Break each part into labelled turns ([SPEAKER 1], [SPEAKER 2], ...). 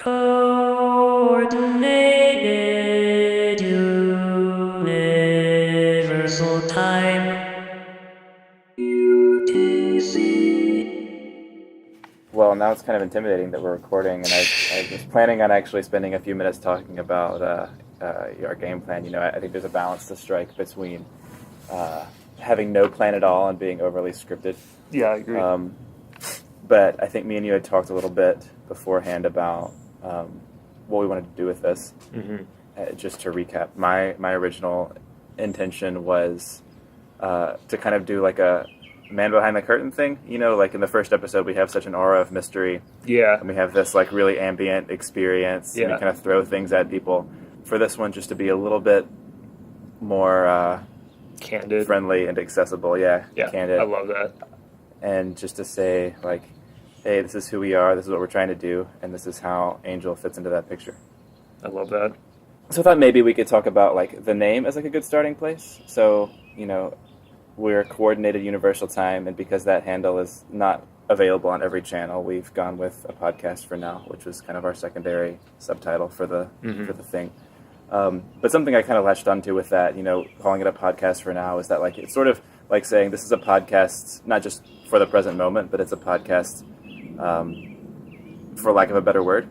[SPEAKER 1] Coordinated Universal Time, UTC.
[SPEAKER 2] Well, now it's kind of intimidating that we're recording, and I was planning on actually spending a few minutes talking about our game plan. I think there's a balance to strike between having no plan at all and being overly scripted.
[SPEAKER 3] Yeah, I agree.
[SPEAKER 2] But I think me and you had talked a little bit beforehand about what we wanted to do with this.
[SPEAKER 3] Mm-hmm.
[SPEAKER 2] Just to recap, my original intention was to kind of do like a man behind the curtain thing. Like in the first episode, we have such an aura of mystery.
[SPEAKER 3] Yeah.
[SPEAKER 2] And we have this like really ambient experience.
[SPEAKER 3] Yeah.
[SPEAKER 2] And we kind of throw things at people. For this one, just to be a little bit more
[SPEAKER 3] Candid.
[SPEAKER 2] friendly and accessible. Yeah. Candid.
[SPEAKER 3] I love that.
[SPEAKER 2] And just to say, like, hey, this is who we are, this is what we're trying to do, and this is how Angel fits into that picture.
[SPEAKER 3] I love that.
[SPEAKER 2] So I thought maybe we could talk about, like, the name as, like, a good starting place. So, we're Coordinated Universal Time, and because that handle is not available on every channel, we've gone with a podcast for now, which was kind of our secondary subtitle for the thing. But something I kind of latched onto with that, calling it a podcast for now, is that, like, it's sort of like saying this is a podcast, not just for the present moment, but it's a podcast for lack of a better word.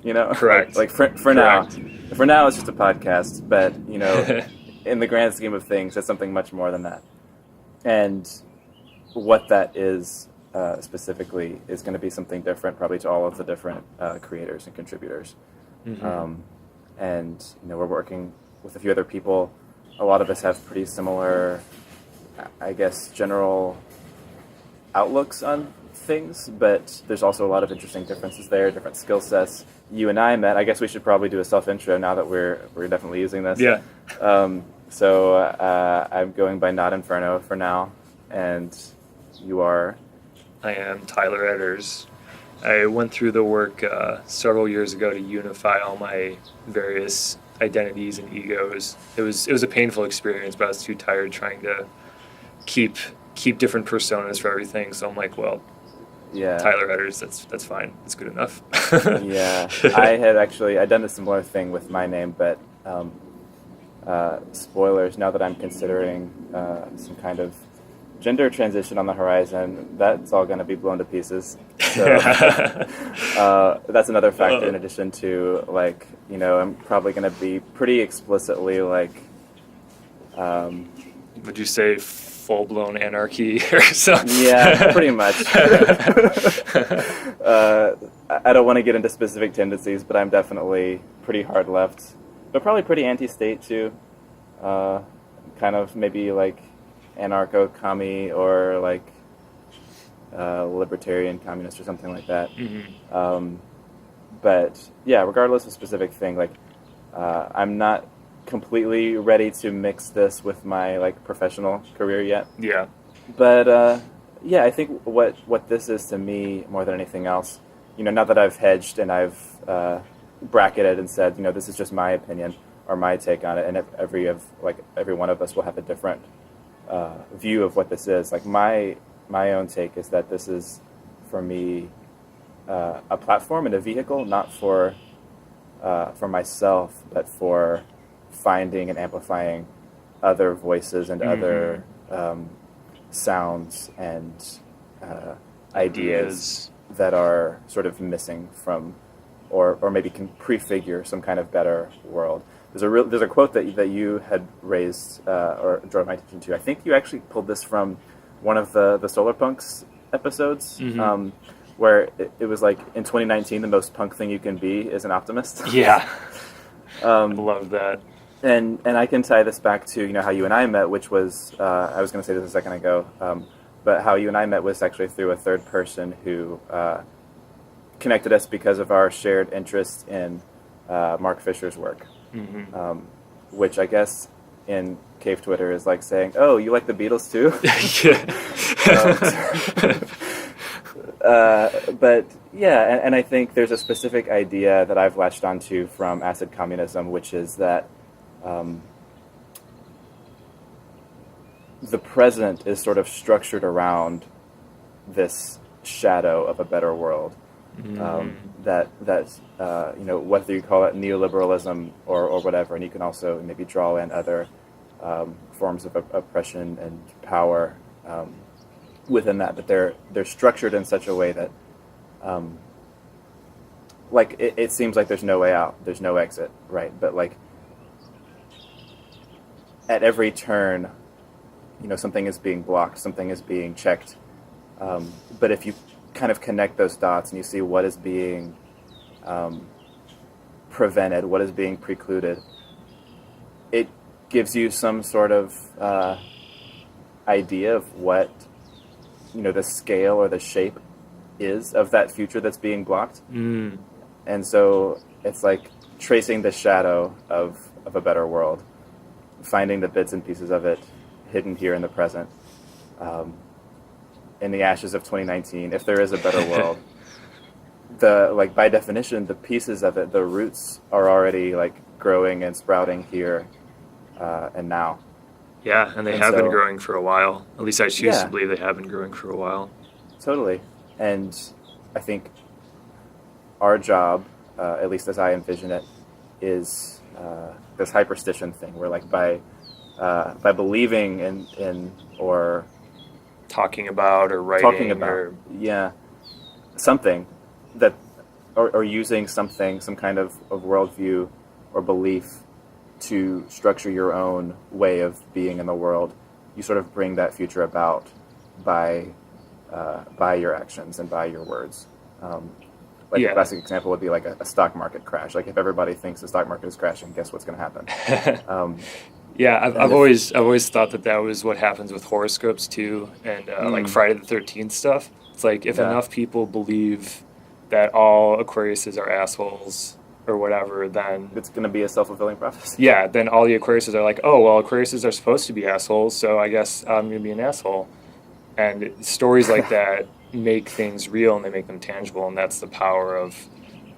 [SPEAKER 3] Correct.
[SPEAKER 2] Like for now, it's just a podcast, but in the grand scheme of things, it's something much more than that. And what that is specifically is going to be something different, probably to all of the different creators and contributors.
[SPEAKER 3] Mm-hmm.
[SPEAKER 2] And we're working with a few other people. A lot of us have pretty similar, I guess, general outlooks on things, but there's also a lot of interesting differences there, different skill sets. You and I met. I guess we should probably do a self-intro now that we're definitely using this.
[SPEAKER 3] Yeah.
[SPEAKER 2] So I'm going by Not Inferno for now, and you are?
[SPEAKER 3] I am Tyler Edders. I went through the work several years ago to unify all my various identities and egos. It was a painful experience, but I was too tired trying to keep different personas for everything. So I'm like, well,
[SPEAKER 2] yeah,
[SPEAKER 3] Tyler Edders, that's fine. That's good enough.
[SPEAKER 2] Yeah, I'd done a similar thing with my name, but spoilers, now that I'm considering some kind of gender transition on the horizon, that's all going to be blown to pieces. So that's another factor in addition to, like, I'm probably going to be pretty explicitly, like...
[SPEAKER 3] Would you say full-blown anarchy or something?
[SPEAKER 2] Yeah, pretty much. I don't want to get into specific tendencies, but I'm definitely pretty hard left, but probably pretty anti-state too. Kind of maybe like anarcho-commie or like libertarian communist or something like that.
[SPEAKER 3] Mm-hmm.
[SPEAKER 2] But yeah, regardless of specific thing, like I'm not completely ready to mix this with my like professional career yet.
[SPEAKER 3] Yeah.
[SPEAKER 2] But yeah, I think what this is to me more than anything else, now that I've hedged and I've bracketed and said, this is just my opinion or my take on it, and every one of us will have a different view of what this is. Like my own take is that this is, for me, a platform and a vehicle, not for myself, but for finding and amplifying other voices and other sounds and ideas that are sort of missing from, or maybe can prefigure some kind of better world. There's a quote that you had raised or drawn my attention to. I think you actually pulled this from one of the Solar Punks episodes, where it was like, in 2019, the most punk thing you can be is an optimist.
[SPEAKER 3] Yeah. Love that.
[SPEAKER 2] And I can tie this back to how you and I met, which was I was going to say this a second ago, but how you and I met was actually through a third person who connected us because of our shared interest in Mark Fisher's work, which I guess in cave Twitter is like saying, "Oh, you like the Beatles too?" But yeah, and I think there's a specific idea that I've latched onto from acid communism, which is that the present is sort of structured around this shadow of a better world. that whether you call it neoliberalism or whatever, and you can also maybe draw in other forms of oppression and power within that, but they're structured in such a way that it seems like there's no way out, there's no exit, right? But like at every turn, something is being blocked, something is being checked. But if you kind of connect those dots and you see what is being prevented, what is being precluded, it gives you some sort of idea of what the scale or the shape is of that future that's being blocked. And so it's like tracing the shadow of a better world, finding the bits and pieces of it hidden here in the present, in the ashes of 2019. If there is a better world, by definition, the pieces of it, the roots are already growing and sprouting here and now.
[SPEAKER 3] Yeah, and they have been growing for a while. At least I choose to believe they have been growing for a while.
[SPEAKER 2] Totally. And I think our job, at least as I envision it, is this hyperstition thing, where by believing in or
[SPEAKER 3] talking about or writing
[SPEAKER 2] something that or using something, some kind of worldview or belief to structure your own way of being in the world, you sort of bring that future about by your actions and by your words. A classic example would be like a stock market crash. Like if everybody thinks the stock market is crashing, guess what's going to happen?
[SPEAKER 3] I've always thought that was what happens with horoscopes too, and like Friday the 13th stuff. It's like if enough people believe that all Aquariuses are assholes or whatever, then
[SPEAKER 2] it's going to be a self-fulfilling prophecy.
[SPEAKER 3] Yeah, then all the Aquariuses are like, oh, well, Aquariuses are supposed to be assholes, so I guess I'm going to be an asshole. And stories like that make things real and they make them tangible, and that's the power of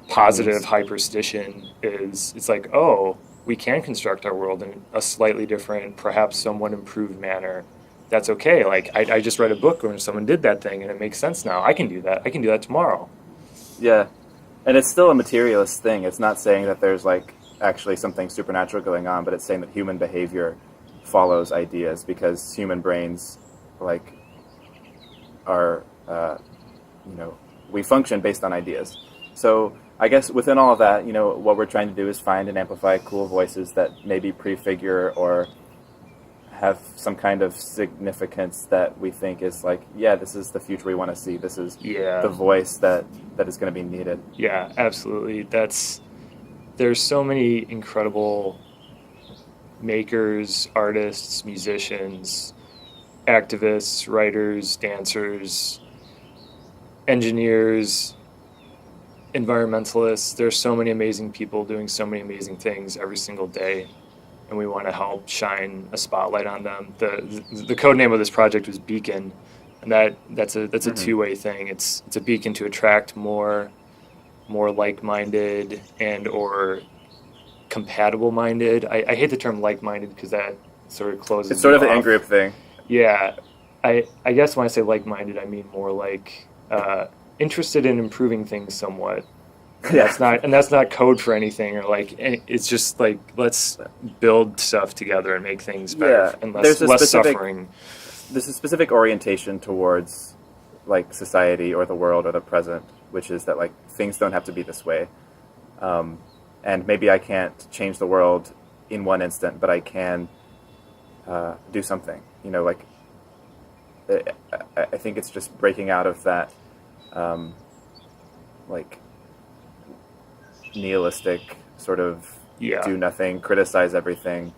[SPEAKER 3] positive hyperstition. It's like, oh, we can construct our world in a slightly different, perhaps somewhat improved manner. That's okay. Like I just read a book where someone did that thing and it makes sense now. I can do that. I can do that tomorrow.
[SPEAKER 2] Yeah. And it's still a materialist thing. It's not saying that there's actually something supernatural going on, but it's saying that human behavior follows ideas, because human brains are we function based on ideas. So I guess within all of that, what we're trying to do is find and amplify cool voices that maybe prefigure or have some kind of significance that we think is this is the future we want to see. This is the voice that is going to be needed.
[SPEAKER 3] Yeah, absolutely. There's so many incredible makers, artists, musicians, activists, writers, dancers, engineers, environmentalists. There's so many amazing people doing so many amazing things every single day, and we want to help shine a spotlight on them. The code name of this project was Beacon, and that's a two-way thing. It's a beacon to attract more like-minded and or compatible-minded. I hate the term like-minded because that sort of closes.
[SPEAKER 2] It's sort of
[SPEAKER 3] an
[SPEAKER 2] in-group thing.
[SPEAKER 3] Yeah, I guess when I say like-minded, I mean more like interested in improving things somewhat. And that's not code for anything, or it's just let's build stuff together and make things better and less suffering.
[SPEAKER 2] There's a specific orientation towards society or the world or the present, which is that things don't have to be this way, and maybe I can't change the world in one instant, but I can do something. I think it's just breaking out of that nihilistic sort of do nothing, criticize everything.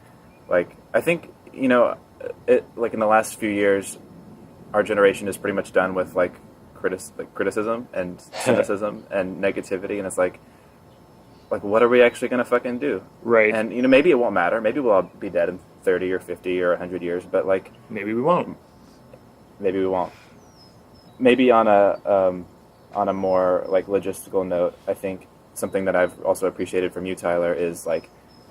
[SPEAKER 2] I think in the last few years, our generation is pretty much done with criticism and cynicism and negativity, and it's what are we actually going to fucking do?
[SPEAKER 3] Right.
[SPEAKER 2] And maybe it won't matter. Maybe we'll all be dead in 30 or 50 or 100 years, but
[SPEAKER 3] maybe we won't.
[SPEAKER 2] Maybe we won't. Maybe on a more logistical note, I think something that I've also appreciated from you, Tyler, is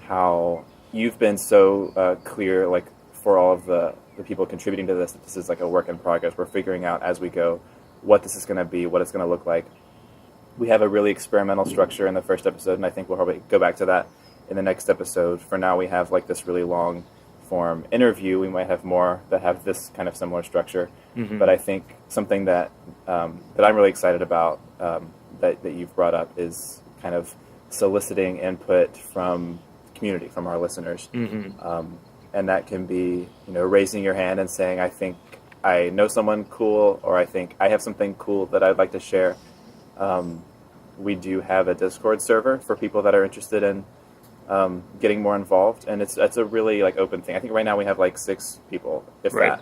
[SPEAKER 2] how you've been so clear for all of the people contributing to this, that this is a work in progress. We're figuring out as we go what this is going to be, what it's going to look like. we have a really experimental structure in the first episode, and I think we'll probably go back to that in the next episode. For now, we have like this really long form interview. We might have more that have this kind of similar structure, but I think something that that I'm really excited about that you've brought up is kind of soliciting input from community, from our listeners, and that can be, you know, raising your hand and saying, I think I know someone cool, or I think I have something cool that I'd like to share. We do have a Discord server for people that are interested in getting more involved, and it's a really like open thing. I think right now we have like 6 people, if that.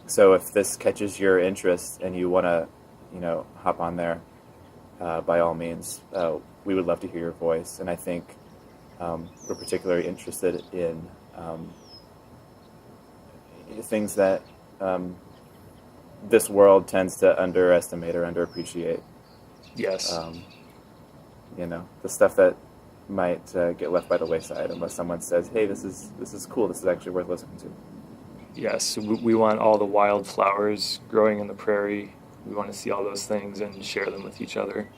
[SPEAKER 2] So if this catches your interest and you want to, you know, hop on there, by all means, we would love to hear your voice. And I think we're particularly interested in things that this world tends to underestimate or underappreciate.
[SPEAKER 3] Yes.
[SPEAKER 2] You know, the stuff that might get left by the wayside unless someone says, hey, this is cool, this is actually worth listening to.
[SPEAKER 3] Yes, we want all the wild flowers growing in the prairie. We want to see all those things and share them with each other.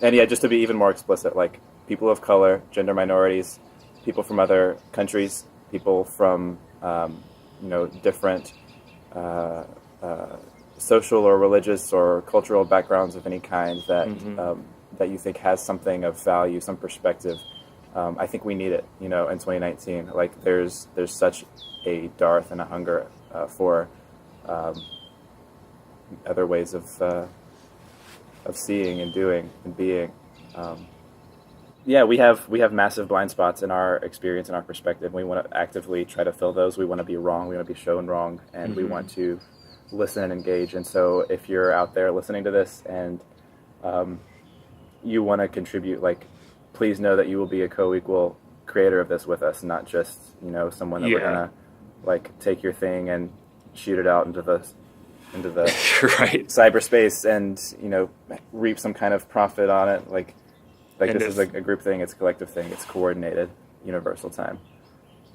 [SPEAKER 2] And yeah, just to be even more explicit, like people of color, gender minorities, people from other countries, people from you know, different social or religious or cultural backgrounds of any kind that that you think has something of value, some perspective. I think we need it, you know, in 2019. Like there's such a dearth and a hunger for other ways of seeing and doing and being. Yeah, we have massive blind spots in our experience and our perspective. We want to actively try to fill those. We want to be wrong. We want to be shown wrong, and we want to listen and engage. And so, if you're out there listening to this and you want to contribute, like, please know that you will be a co-equal creator of this with us, not just, you know, someone that we're gonna like take your thing and shoot it out into the
[SPEAKER 3] right.
[SPEAKER 2] cyberspace and, you know, reap some kind of profit on it. Like this is a group thing, it's a collective thing, it's coordinated, universal time.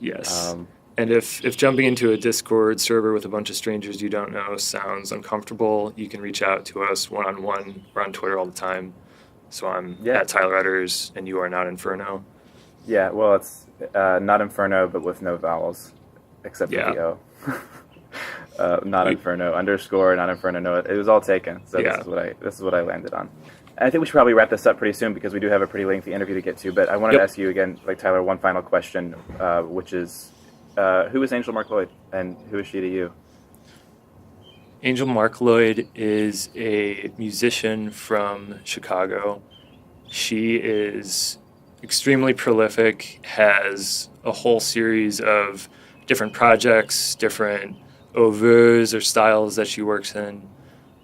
[SPEAKER 3] Yes. And if jumping into a Discord server with a bunch of strangers you don't know sounds uncomfortable, you can reach out to us one-on-one. We're on Twitter all the time. So I'm at Tyler Edders, and you are Not Inferno. Yeah, well, it's Not Inferno, but with no vowels, except for the O. Not Inferno _ Not Inferno. No, it was all taken. So this is what I landed on. And I think we should probably wrap this up pretty soon because we do have a pretty lengthy interview to get to. But I wanted to ask you again, like Tyler, one final question, which is, who is Angel Marcloid, and who is she to you? Angel Marcloid is a musician from Chicago. She is extremely prolific, has a whole series of different projects, different oeuvres or styles that she works in.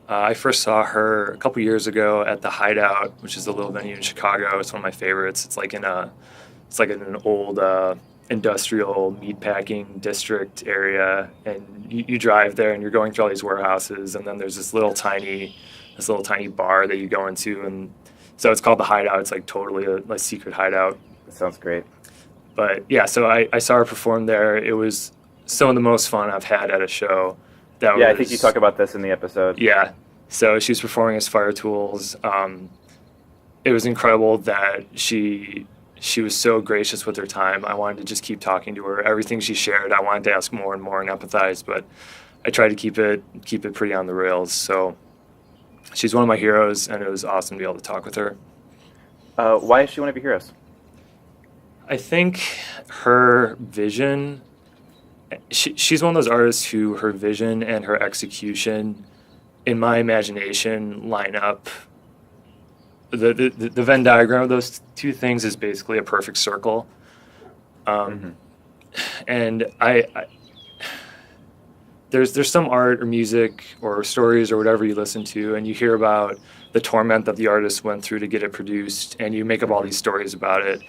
[SPEAKER 3] I first saw her a couple years ago at the Hideout, which is a little venue in Chicago. It's one of my favorites. It's like in an old industrial meatpacking district area, and you drive there and you're going through all these warehouses, and then there's this little tiny bar that you go into, and so it's called the Hideout. It's like totally a secret hideout.
[SPEAKER 2] That sounds great.
[SPEAKER 3] But yeah, so I saw her perform there. It was some of the most fun I've had at a show. I think you talk about this in the episode. Yeah, so she was performing as Fire-Toolz. It was incredible that she was so gracious with her time. I wanted to just keep talking to her. Everything she shared, I wanted to ask more and more and empathize, but I tried to keep it pretty on the rails. So she's one of my heroes, and it was awesome to be able to talk with her.
[SPEAKER 2] Why is she one of your heroes?
[SPEAKER 3] I think her vision, she's one of those artists who her vision and her execution, in my imagination, line up. The Venn diagram of those two things is basically a perfect circle. And there's some art or music or stories or whatever you listen to, and you hear about the torment that the artist went through to get it produced, and you make up all these stories about it.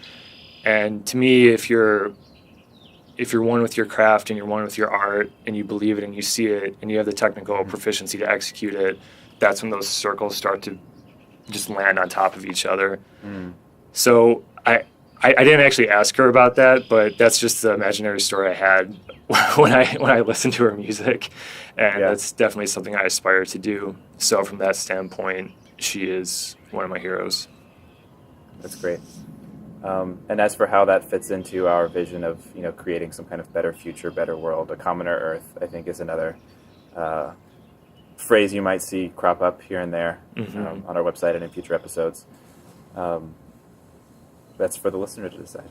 [SPEAKER 3] And to me, if you're one with your craft and you're one with your art and you believe it and you see it and you have the technical proficiency to execute it, that's when those circles start to just land on top of each other. So I didn't actually ask her about that, but that's just the imaginary story I had when I listened to her music, and that's definitely something I aspire to do. So from that standpoint, she is one of my heroes.
[SPEAKER 2] That's great. And as for how that fits into our vision of, creating some kind of better future, better world, a commoner Earth, I think is another phrase you might see crop up here and there on our website and in future episodes. That's for the listener to decide.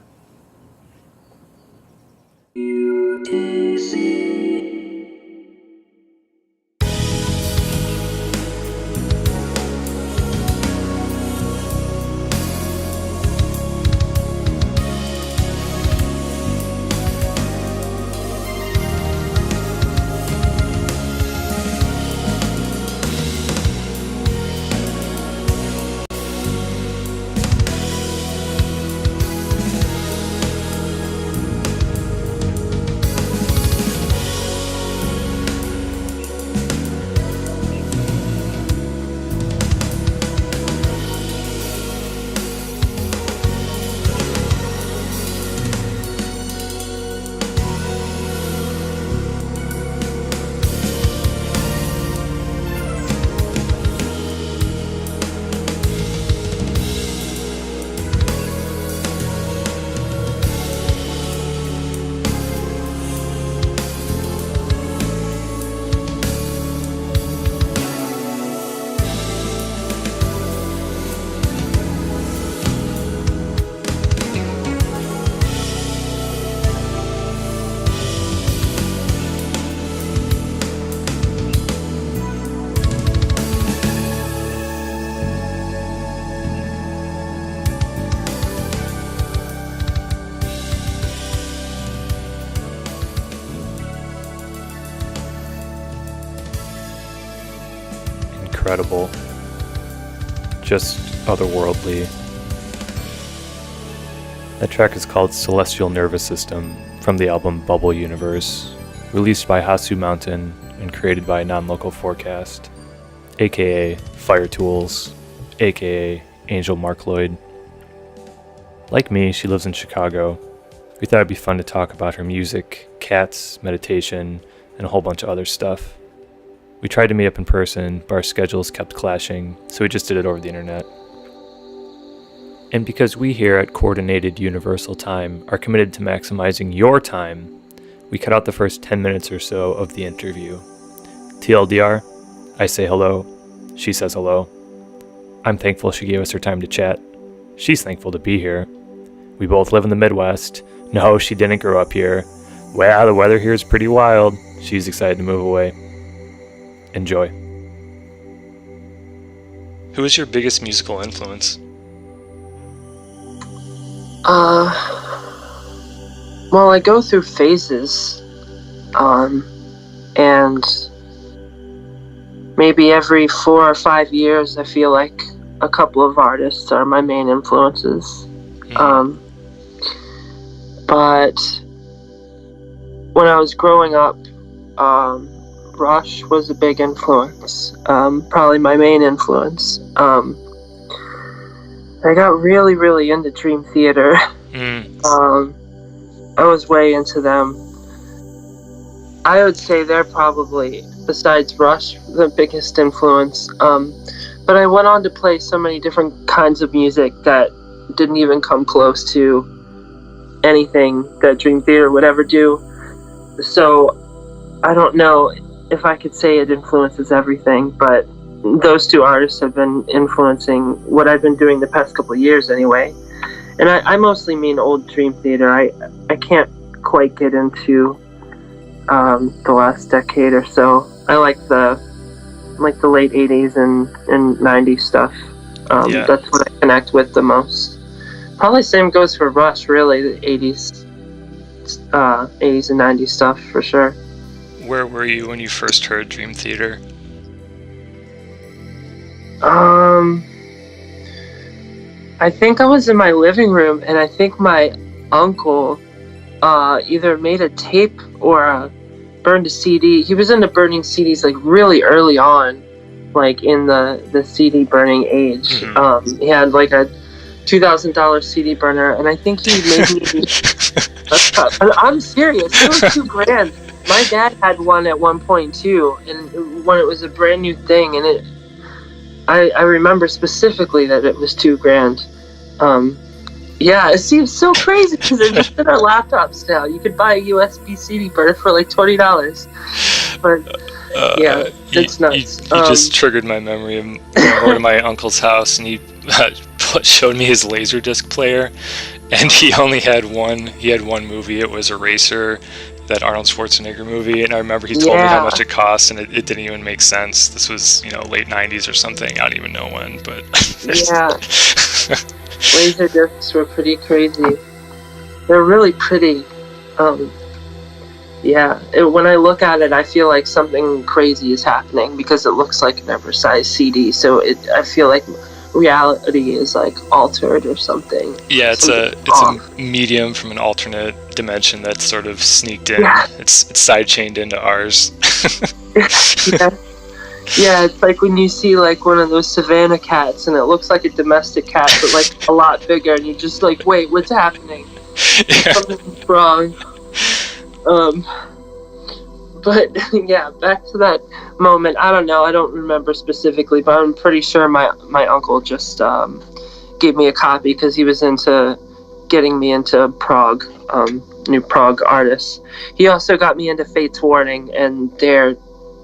[SPEAKER 1] UTC.
[SPEAKER 3] Incredible. Just otherworldly. That track is called Celestial Nervous System from the album Bubble Universe, released by Hasu Mountain and created by Nonlocal Forecast, aka Fire-Toolz, aka Angel Marcloid. Like me, she lives in Chicago. We thought it'd be fun to talk about her music, cats, meditation, and a whole bunch of other stuff. We tried to meet up in person, but our schedules kept clashing, so we just did it over the internet. And because we here at Coordinated Universal Time are committed to maximizing your time, we cut out the first 10 minutes or so of the interview. TLDR, I say hello, she says hello. I'm thankful she gave us her time to chat. She's thankful to be here. We both live in the Midwest. No, she didn't grow up here. Well, the weather here is pretty wild. She's excited to move away. Enjoy. Who is your biggest musical influence?
[SPEAKER 4] Well, I go through phases, and maybe every 4 or 5 years I feel like a couple of artists are my main influences. But when I was growing up, Rush was a big influence, probably my main influence. I got really, really into Dream Theater. I was way into them. I would say they're probably, besides Rush, the biggest influence. But I went on to play so many different kinds of music that didn't even come close to anything that Dream Theater would ever do. So I don't know if I could say it influences everything, but those two artists have been influencing what I've been doing the past couple of years anyway. And I mostly mean old Dream Theater. I can't quite get into the last decade or so. I like the late 80s and 90s stuff. That's what I connect with the most. Probably same goes for Rush, really, the 80s and 90s stuff for sure.
[SPEAKER 3] Where were you when you first heard Dream Theater?
[SPEAKER 4] I think I was in my living room, and I think my uncle either made a tape or burned a CD. He was into burning CDs like really early on, like in the CD burning age. He had like a $2,000 CD burner, and I think he made me I'm serious, it was $2,000. My dad had one at one point too, and when it was a brand new thing, and I remember specifically that it was $2,000. Yeah, it seems so crazy because they're just in our laptops now. You could buy a USB CD player for like $20, but yeah, it's nuts.
[SPEAKER 3] You just triggered my memory of going over to my uncle's house, and he showed me his LaserDisc player, and he only had one. He had one movie. It was Eraser, that Arnold Schwarzenegger movie, and I remember he told me how much it cost, and it didn't even make sense. This was, late 90s or something. I don't even know when, but
[SPEAKER 4] yeah. LaserDiscs were pretty crazy. They're really pretty. When I look at it, I feel like something crazy is happening because it looks like an oversized CD. So I feel like reality is like altered or something.
[SPEAKER 3] Yeah, it's a medium from an alternate dimension that's sort of sneaked in. Yeah. It's sidechained into ours.
[SPEAKER 4] Yeah, it's like when you see like one of those savannah cats and it looks like a domestic cat but like a lot bigger, and you're just like, wait, what's happening? Yeah. Something's wrong. But yeah, back to that moment. I don't know, I don't remember specifically, but I'm pretty sure my uncle just gave me a copy because he was into getting me into prog, new prog artists. He also got me into Fate's Warning, and they're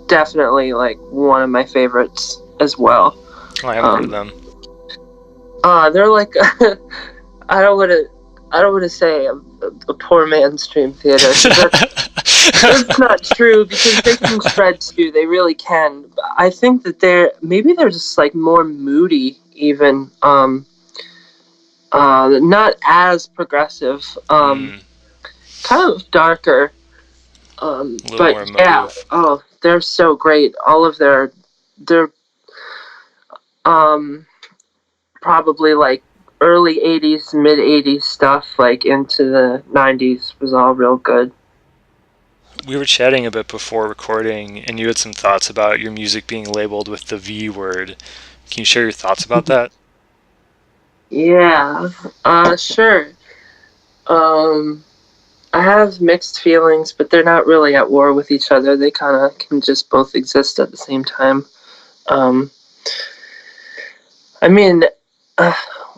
[SPEAKER 4] definitely like one of my favorites as well.
[SPEAKER 3] I haven't heard of them.
[SPEAKER 4] They're like I don't want to say a poor man's dream theater. That's not true, because they can shred too. They really can. I think that they're just like more moody, even. Not as progressive. Kind of darker. But more yeah. Oh, they're so great. All of they're probably like early 80s, mid 80s stuff, like into the 90s, was all real good.
[SPEAKER 3] We were chatting a bit before recording, and you had some thoughts about your music being labeled with the V word. Can you share your thoughts about that?
[SPEAKER 4] Yeah, sure. I have mixed feelings, but they're not really at war with each other. They kind of can just both exist at the same time. I mean,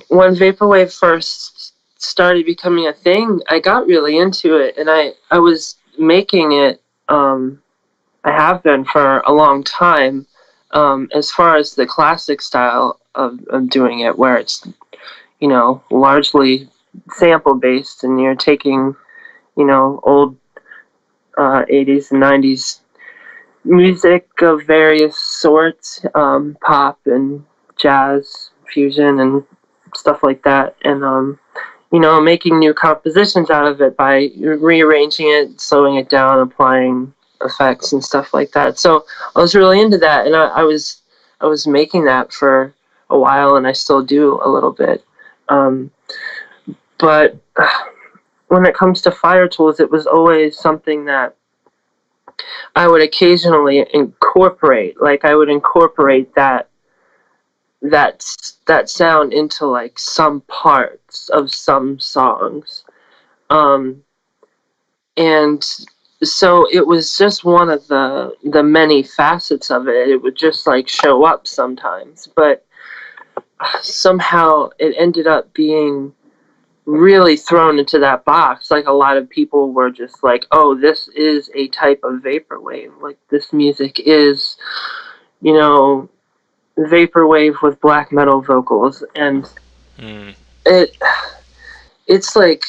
[SPEAKER 4] when Vaporwave first started becoming a thing, I got really into it, and I was making it. I have been for a long time, as far as the classic style of doing it, where it's, largely sample-based, and you're taking, old 80s and 90s music of various sorts, pop and jazz, fusion, and stuff like that, and making new compositions out of it by rearranging it, slowing it down, applying effects and stuff like that. So I was really into that, and I was making that for a while, and I still do a little bit. But when it comes to Fire-Toolz, it was always something that I would occasionally incorporate. Like, I would incorporate that sound into like some parts of some songs, and so it was just one of the many facets of it. It would just like show up sometimes, but somehow it ended up being really thrown into that box. Like, a lot of people were just like, oh, this is a type of vaporwave, like this music is, vaporwave with black metal vocals, and it's like,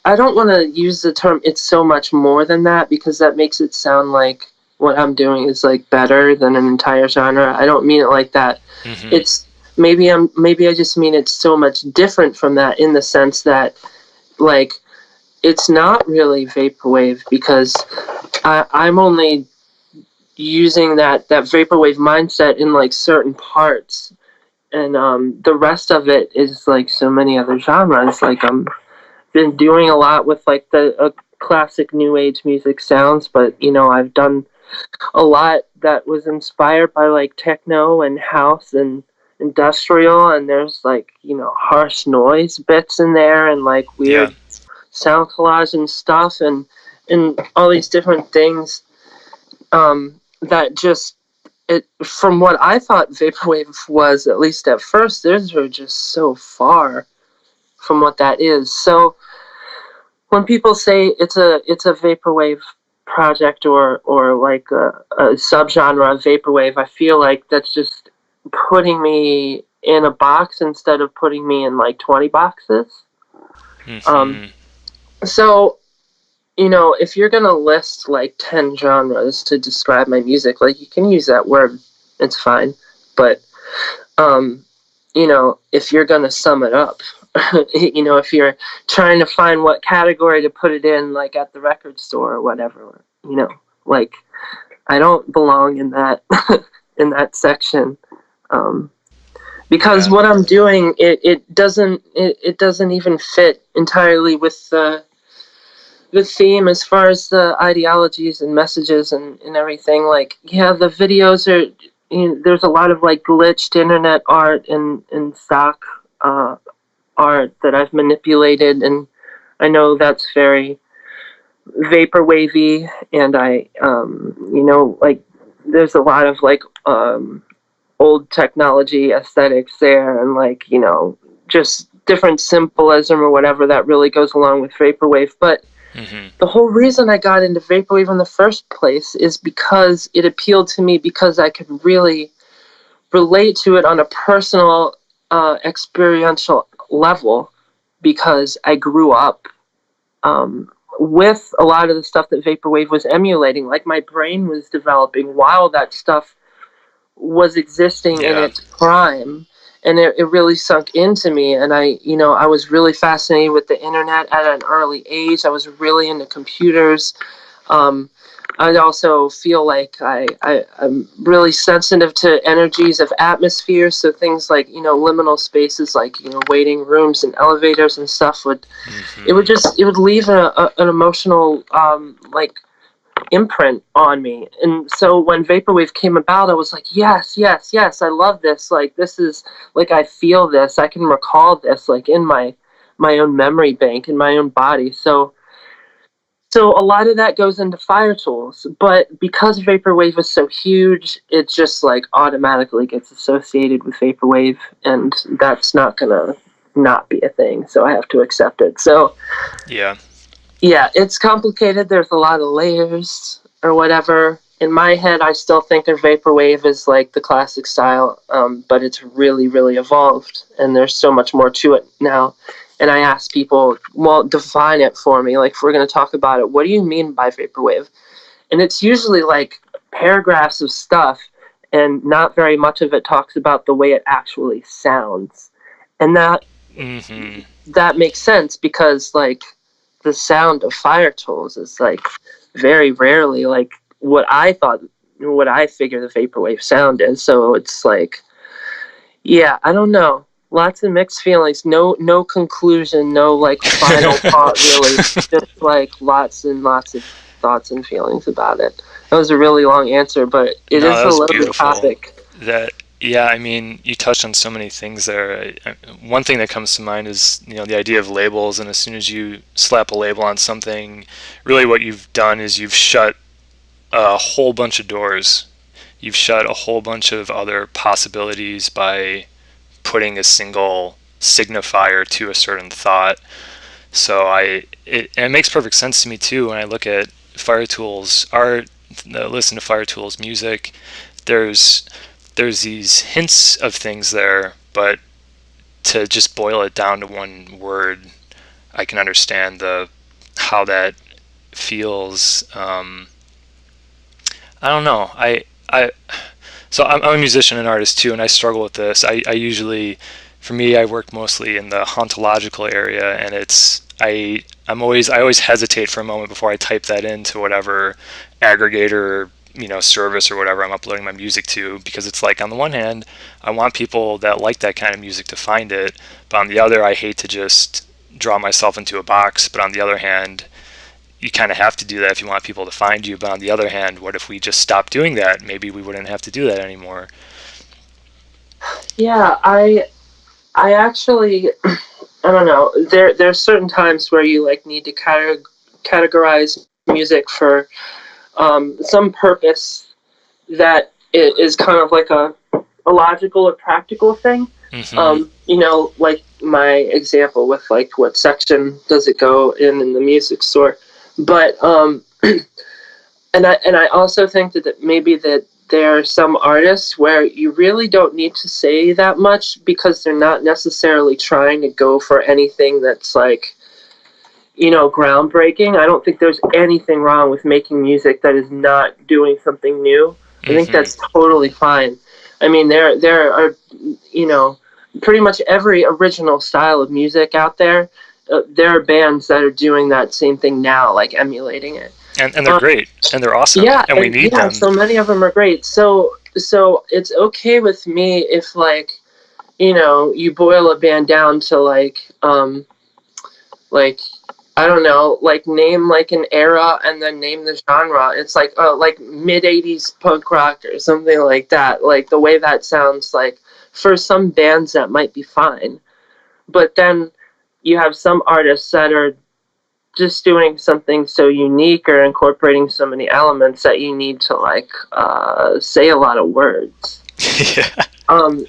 [SPEAKER 4] I don't want to use the term it's so much more than that, because that makes it sound like what I'm doing is like better than an entire genre. I don't mean it like that. It's maybe I just mean it's so much different from that, in the sense that, like, it's not really vaporwave, because I'm only using that vaporwave mindset in like certain parts, and the rest of it is like so many other genres. Like, I'm been doing a lot with like the classic new age music sounds, but I've done a lot that was inspired by like techno and house and industrial, and there's like harsh noise bits in there, and like weird sound collage and stuff, and all these different things that just from what I thought vaporwave was, at least at first, those are just so far from what that is. So when people say it's a vaporwave project or like a subgenre of vaporwave, I feel like that's just putting me in a box instead of putting me in like 20 boxes. So, you know, if you're gonna list like 10 genres to describe my music, like, you can use that word, it's fine. But you know, if you're gonna sum it up, you know, if you're trying to find what category to put it in, like at the record store or whatever, you know, like, I don't belong in that in that section, because what I'm doing, it doesn't even fit entirely with the theme as far as the ideologies and messages and everything. Like, yeah, the videos are, you know, there's a lot of like glitched internet art and stock art that I've manipulated, and I know that's very vaporwavy, and I you know, like, there's a lot of like old technology aesthetics there, and like, you know, just different symbolism or whatever that really goes along with vaporwave. But the whole reason I got into vaporwave in the first place is because it appealed to me, because I could really relate to it on a personal, experiential level, because I grew up with a lot of the stuff that vaporwave was emulating. Like, my brain was developing while that stuff was existing in its prime, and it really sunk into me. And I was really fascinated with the internet at an early age. I was really into computers. I also feel like I'm really sensitive to energies of atmosphere, so things like, you know, liminal spaces, like, you know, waiting rooms and elevators and stuff would it would leave an emotional like imprint on me. And so when vaporwave came about, I was like, yes, I love this. Like, this is, like, I feel this, I can recall this, like, in my own memory bank, in my own body. So a lot of that goes into Fire-Toolz, but because vaporwave is so huge, it just like automatically gets associated with vaporwave, and that's not gonna not be a thing, so I have to accept it. So yeah, it's complicated. There's a lot of layers or whatever. In my head, I still think of vaporwave as like the classic style, but it's really, really evolved, and there's so much more to it now. And I ask people, well, define it for me. Like, if we're going to talk about it, what do you mean by vaporwave? And it's usually like paragraphs of stuff, and not very much of it talks about the way it actually sounds. And that makes sense, because like the sound of Fire-Toolz is like very rarely like what I figure the vaporwave sound is. So it's like, yeah, I don't know. Lots of mixed feelings. No conclusion. No like final thought. Really, just like lots and lots of thoughts and feelings about it. That was a really long answer, but it is a loaded topic.
[SPEAKER 3] I mean, you touched on so many things there. One thing that comes to mind is, you know, the idea of labels, and as soon as you slap a label on something, really what you've done is you've shut a whole bunch of doors. You've shut a whole bunch of other possibilities by putting a single signifier to a certain thought. So it makes perfect sense to me too when I look at Fire-Toolz art, listen to Fire-Toolz music. There's these hints of things there, but to just boil it down to one word, I can understand how that feels. I don't know. So I'm a musician and artist too, and I struggle with this. I usually, for me, I work mostly in the hauntological area, and I always hesitate for a moment before I type that into whatever aggregator, you know, service or whatever I'm uploading my music to, because it's like, on the one hand, I want people that like that kind of music to find it, but on the other, I hate to just draw myself into a box. But on the other hand, you kind of have to do that if you want people to find you. But on the other hand, what if we just stopped doing that? Maybe we wouldn't have to do that anymore.
[SPEAKER 4] Yeah, I actually, I don't know. There's certain times where you like need to categorize music for some purpose that is kind of like a logical or practical thing. You know, like my example with like what section does it go in the music store, but and I also think that maybe that there are some artists where you really don't need to say that much because they're not necessarily trying to go for anything that's like, you know, groundbreaking. I don't think there's anything wrong with making music that is not doing something new. I think that's totally fine. I mean, there are, you know, pretty much every original style of music out there. There are bands that are doing that same thing now, like emulating it.
[SPEAKER 3] And they're great, and they're awesome,
[SPEAKER 4] yeah,
[SPEAKER 3] and we need them.
[SPEAKER 4] So many of them are great. So it's okay with me if, like, you know, you boil a band down to like I don't know, like name like an era and then name the genre. It's like mid '80s punk rock or something like that. Like the way that sounds, like for some bands that might be fine, but then you have some artists that are just doing something so unique or incorporating so many elements that you need to like say a lot of words.
[SPEAKER 3] Yeah.
[SPEAKER 4] And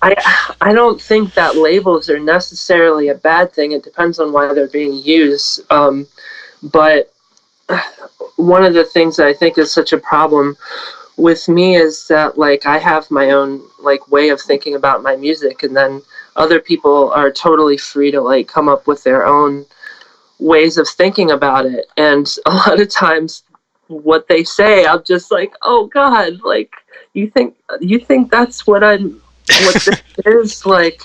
[SPEAKER 4] I don't think that labels are necessarily a bad thing. It depends on why they're being used. But one of the things that I think is such a problem with me is that like I have my own like way of thinking about my music, and then other people are totally free to like come up with their own ways of thinking about it. And a lot of times what they say, I'm just like, oh God, like you think that's what this is? Like,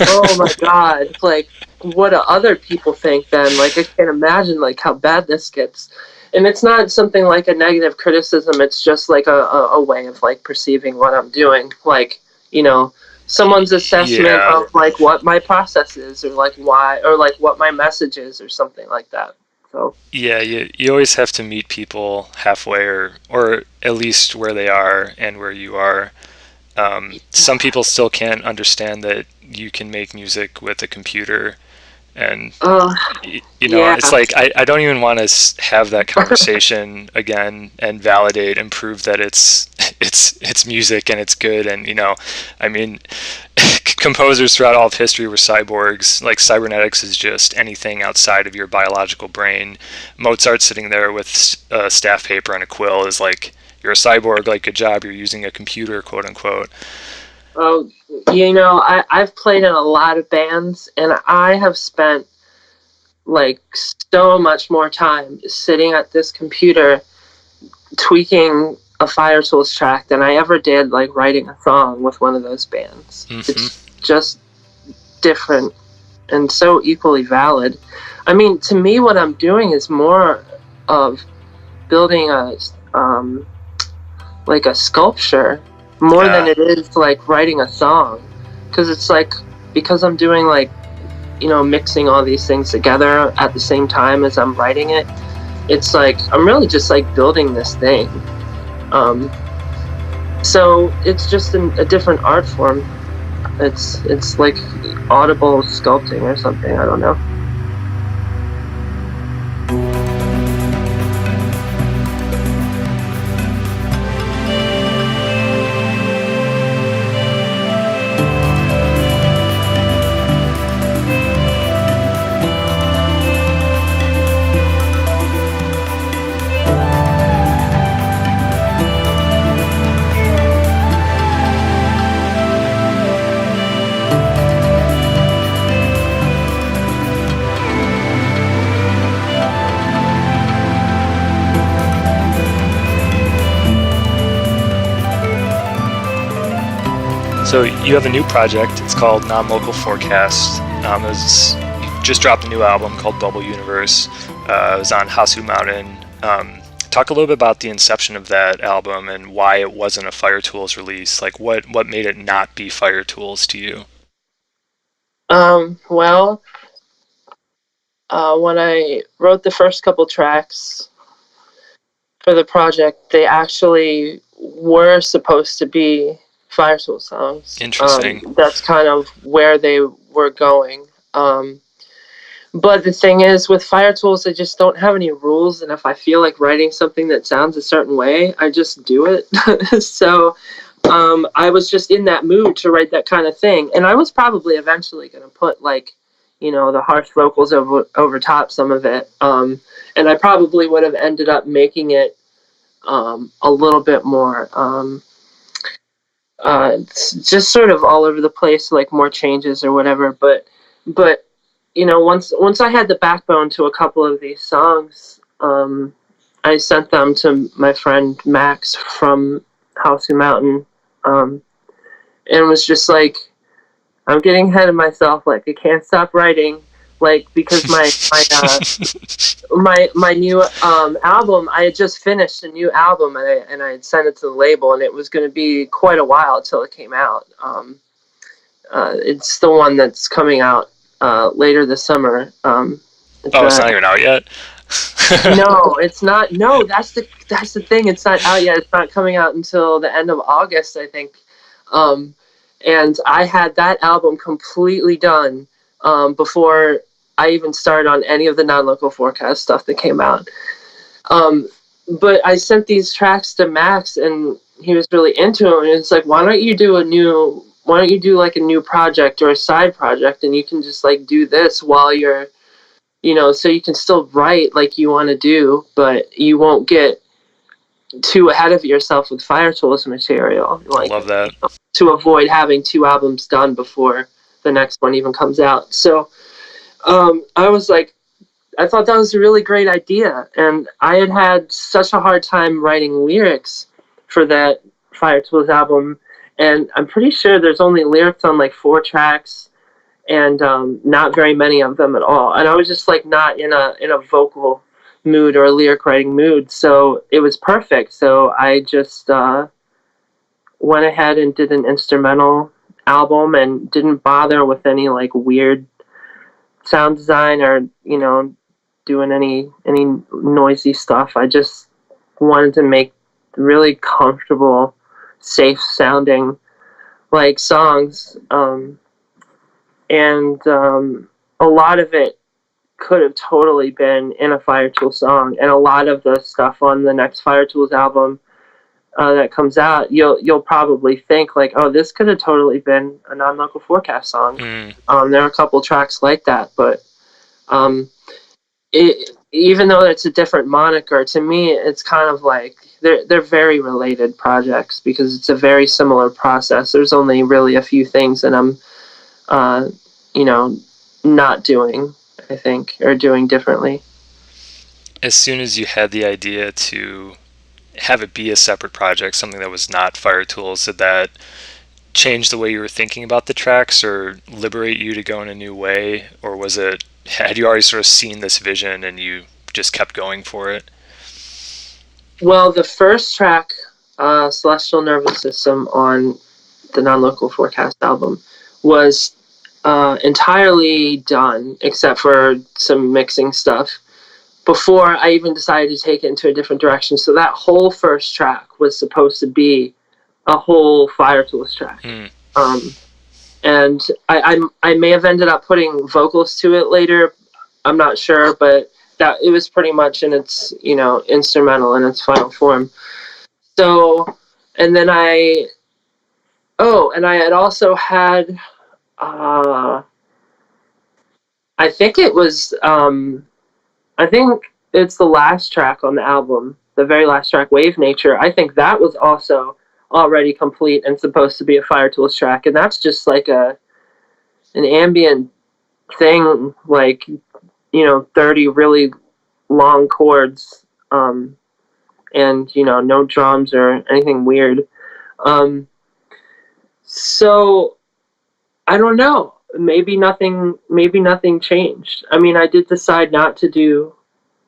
[SPEAKER 4] oh my God, like what do other people think then? Like I can't imagine like how bad this gets. And it's not something like a negative criticism, it's just like a way of like perceiving what I'm doing. Like, you know, someone's assessment of like what my process is, or like why, or like what my message is, or something like that. So
[SPEAKER 3] yeah, you always have to meet people halfway, or at least where they are and where you are. Some people still can't understand that you can make music with a computer, and you know, it's like I don't even want to have that conversation again and validate and prove that it's music and it's good. And you know, I mean, composers throughout all of history were cyborgs. Like cybernetics is just anything outside of your biological brain. Mozart sitting there with staff paper and a quill is like, you're a cyborg, like good job, you're using a computer, quote unquote.
[SPEAKER 4] Oh, you know, I've played in a lot of bands, and I have spent like so much more time sitting at this computer tweaking a Fire-Toolz track than I ever did like writing a song with one of those bands. It's just different and so equally valid. I mean, to me, what I'm doing is more of building a like a sculpture more than it is like writing a song, because it's like, because I'm doing like, you know, mixing all these things together at the same time as I'm writing it, it's like I'm really just like building this thing. So it's just a different art form. It's like audible sculpting or something, I don't know.
[SPEAKER 3] So you have a new project. It's called Nonlocal Forecast. You just dropped a new album called Bubble Universe. It was on Hasu Mountain. Talk a little bit about the inception of that album and why it wasn't a Fire-Toolz release. Like what made it not be Fire-Toolz to you?
[SPEAKER 4] Well, when I wrote the first couple tracks for the project, they actually were supposed to be Fire-Toolz songs.
[SPEAKER 3] Interesting.
[SPEAKER 4] That's kind of where they were going. But the thing is, with Fire-Toolz, I just don't have any rules, and if I feel like writing something that sounds a certain way, I just do it. So I was just in that mood to write that kind of thing, and I was probably eventually going to put, like, the harsh vocals over top some of it, and I probably would have ended up making it a little bit more just sort of all over the place, like more changes or whatever. But once I had the backbone to a couple of these songs, I sent them to my friend Max from Howsu Mountain, and was just like, I'm getting ahead of myself. Like, I can't stop writing, like, because my new album, I had just finished a new album, and I had sent it to the label, and it was going to be quite a while until it came out. It's the one that's coming out later this summer.
[SPEAKER 3] It's not even out yet?
[SPEAKER 4] No, it's not. No, that's the thing. It's not out yet. It's not coming out until the end of August, I think. And I had that album completely done before I even started on any of the Nonlocal Forecast stuff that came out. But I sent these tracks to Max, and he was really into them. And it's like, why don't you do like a new project or a side project, and you can just like do this while you're, so you can still write like you want to do, but you won't get too ahead of yourself with Fire-Toolz material. Like,
[SPEAKER 3] I love that.
[SPEAKER 4] To avoid having 2 albums done before the next one even comes out. So I was like, I thought that was a really great idea. And I had such a hard time writing lyrics for that Fire-Toolz album. And I'm pretty sure there's only lyrics on like 4 tracks, and not very many of them at all. And I was just like not in a vocal mood or a lyric writing mood. So it was perfect. So I just went ahead and did an instrumental album and didn't bother with any like weird sound design or doing any noisy stuff. I just wanted to make really comfortable, safe sounding like songs, and a lot of it could have totally been in a Fire-Toolz song, and a lot of the stuff on the next Fire-Toolz album that comes out, you'll probably think like, oh, this could have totally been a Nonlocal Forecast song. There are a couple tracks like that, but even though it's a different moniker, to me, it's kind of like they're very related projects because it's a very similar process. There's only really a few things that I'm, not doing, I think, or doing differently.
[SPEAKER 3] As soon as you had the idea to have it be a separate project, something that was not Fire-Toolz, did that change the way you were thinking about the tracks or liberate you to go in a new way? Or had you already sort of seen this vision and you just kept going for it?
[SPEAKER 4] Well, the first track, Celestial Nervous System, on the Nonlocal Forecast album was entirely done, except for some mixing stuff, before I even decided to take it into a different direction. So that whole first track was supposed to be a whole Fire-Toolz track. And I may have ended up putting vocals to it later. I'm not sure, but that it was pretty much in its, instrumental in its final form. So, and then I had also had, I think it's the last track on the album, the very last track, Wave Nature. I think that was also already complete and supposed to be a Fire-Toolz track, and that's just like an ambient thing, like 30 really long chords, and no drums or anything weird. So I don't know. Maybe nothing changed. I mean, I did decide not to do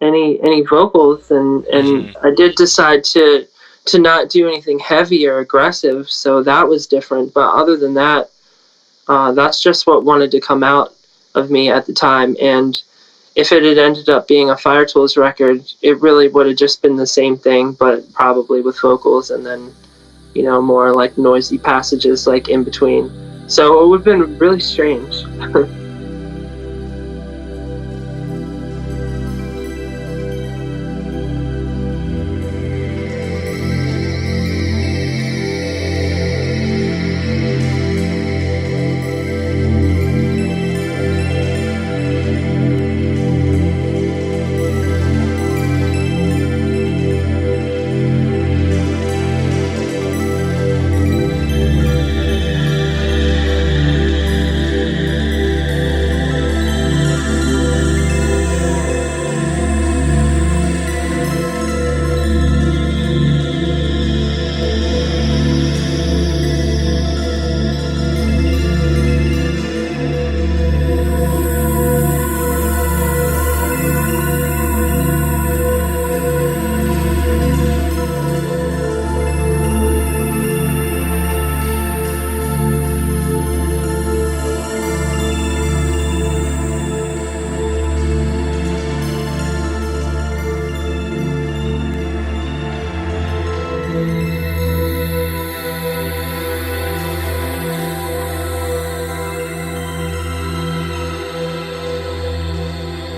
[SPEAKER 4] any vocals, and I did decide to not do anything heavy or aggressive, so that was different. But other than that, that's just what wanted to come out of me at the time. And if it had ended up being a Fire-Toolz record, it really would have just been the same thing, but probably with vocals and then, more like noisy passages like in between. So it would have been really strange.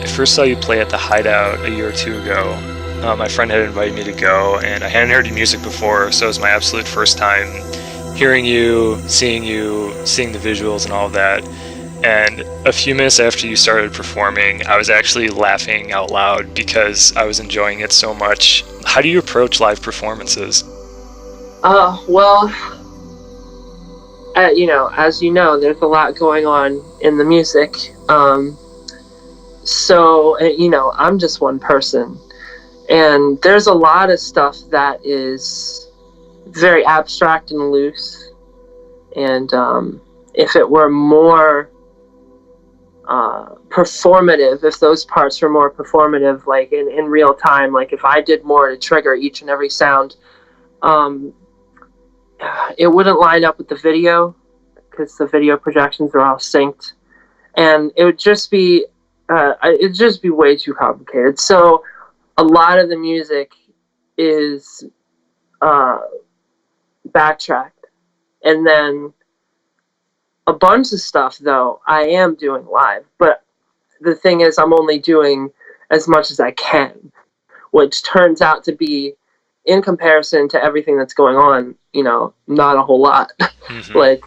[SPEAKER 3] first saw you play at the Hideout a year or two ago, my friend had invited me to go, and I hadn't heard your music before, so it was my absolute first time hearing you, seeing the visuals and all of that. And a few minutes after you started performing, I was actually laughing out loud because I was enjoying it so much. How do you approach live performances?
[SPEAKER 4] Well, as you know, there's a lot going on in the music. So, I'm just one person. And there's a lot of stuff that is very abstract and loose. And if it were more performative, if those parts were more performative, like in real time, like if I did more to trigger each and every sound, it wouldn't line up with the video because the video projections are all synced. And it would just be way too complicated. So a lot of the music is backtracked, and then a bunch of stuff though I am doing live. But the thing is, I'm only doing as much as I can, which turns out to be, in comparison to everything that's going on, not a whole lot. Mm-hmm.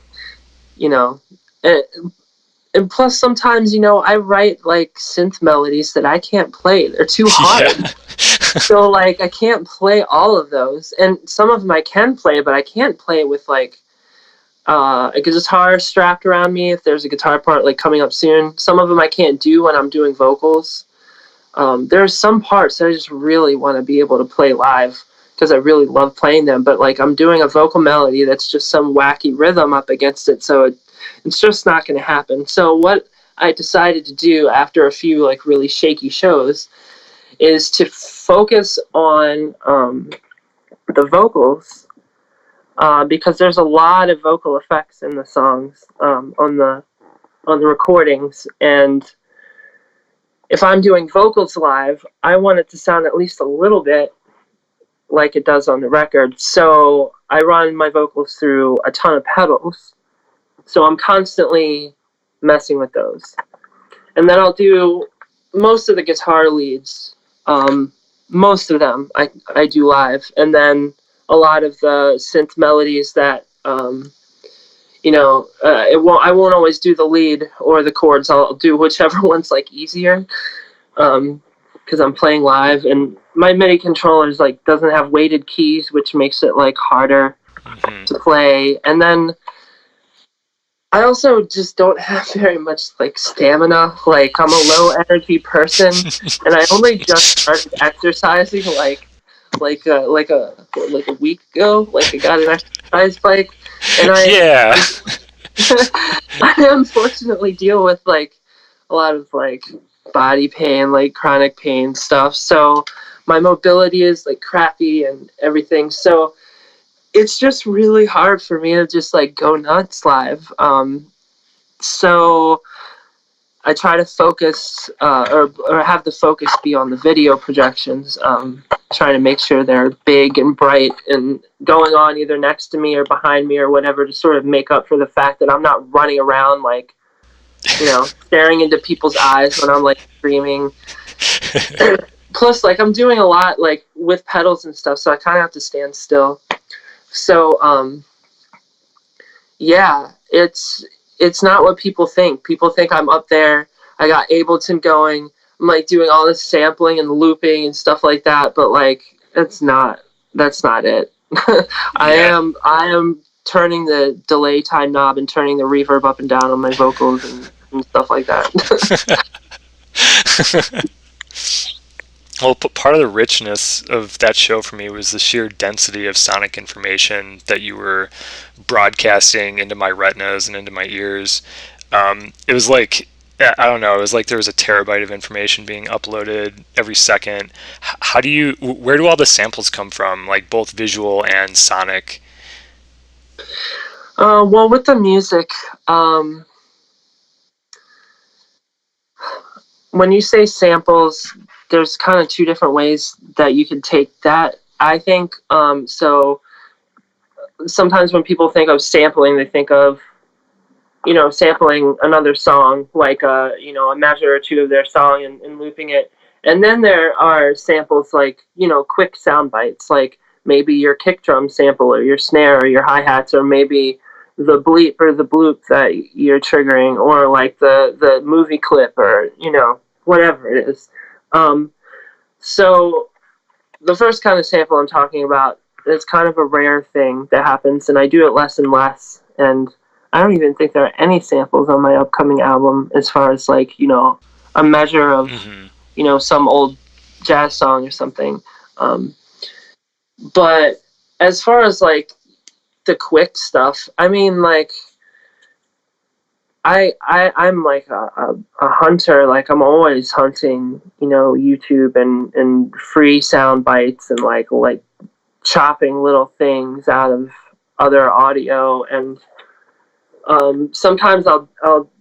[SPEAKER 4] And plus sometimes, I write like synth melodies that I can't play. They're too hard. Yeah. So like I can't play all of those. And some of them I can play, but I can't play with like a guitar strapped around me if there's a guitar part like coming up soon. Some of them I can't do when I'm doing vocals. There are some parts that I just really want to be able to play live because I really love playing them. But like I'm doing a vocal melody that's just some wacky rhythm up against it, so it's just not going to happen. So what I decided to do after a few like really shaky shows is to focus on the vocals, because there's a lot of vocal effects in the songs on the recordings, and if I'm doing vocals live, I want it to sound at least a little bit like it does on the record. So I run my vocals through a ton of pedals. So I'm constantly messing with those. And then I'll do most of the guitar leads. Most of them I do live. And then a lot of the synth melodies that, I won't always do the lead or the chords. I'll do whichever one's like easier. Because I'm playing live. And my MIDI controllers like doesn't have weighted keys, which makes it like harder to play. And then I also just don't have very much like stamina. Like I'm a low energy person, and I only just started exercising like a week ago. Like I got an exercise bike, and I unfortunately deal with like a lot of like body pain, like chronic pain stuff. So my mobility is like crappy and everything. So it's just really hard for me to just like go nuts live. So I try to focus or have the focus be on the video projections, trying to make sure they're big and bright and going on either next to me or behind me or whatever, to sort of make up for the fact that I'm not running around like, staring into people's eyes when I'm like screaming. Plus, like I'm doing a lot like with pedals and stuff, so I kind of have to stand still. So, it's not what people think. People think I'm up there. I got Ableton going. I'm like doing all this sampling and looping and stuff like that. But like, that's not it. I am turning the delay time knob and turning the reverb up and down on my vocals and stuff like that.
[SPEAKER 3] Well, part of the richness of that show for me was the sheer density of sonic information that you were broadcasting into my retinas and into my ears. It was like, I don't know, it was like there was a terabyte of information being uploaded every second. Where do all the samples come from, like both visual and sonic?
[SPEAKER 4] Well, with the music, when you say samples, there's kind of two different ways that you can take that, I think. So sometimes when people think of sampling, they think of, sampling another song, like a measure or two of their song and looping it. And then there are samples like, quick sound bites, like maybe your kick drum sample or your snare or your hi-hats, or maybe the bleep or the bloop that you're triggering, or like the movie clip, or, whatever it is. So the first kind of sample I'm talking about is kind of a rare thing that happens, and I do it less and less. And I don't even think there are any samples on my upcoming album as far as like, a measure of, some old jazz song or something. But as far as like the quick stuff, I mean, like, I'm like a hunter. Like, I'm always hunting, YouTube and free sound bites, and like chopping little things out of other audio. And sometimes I'll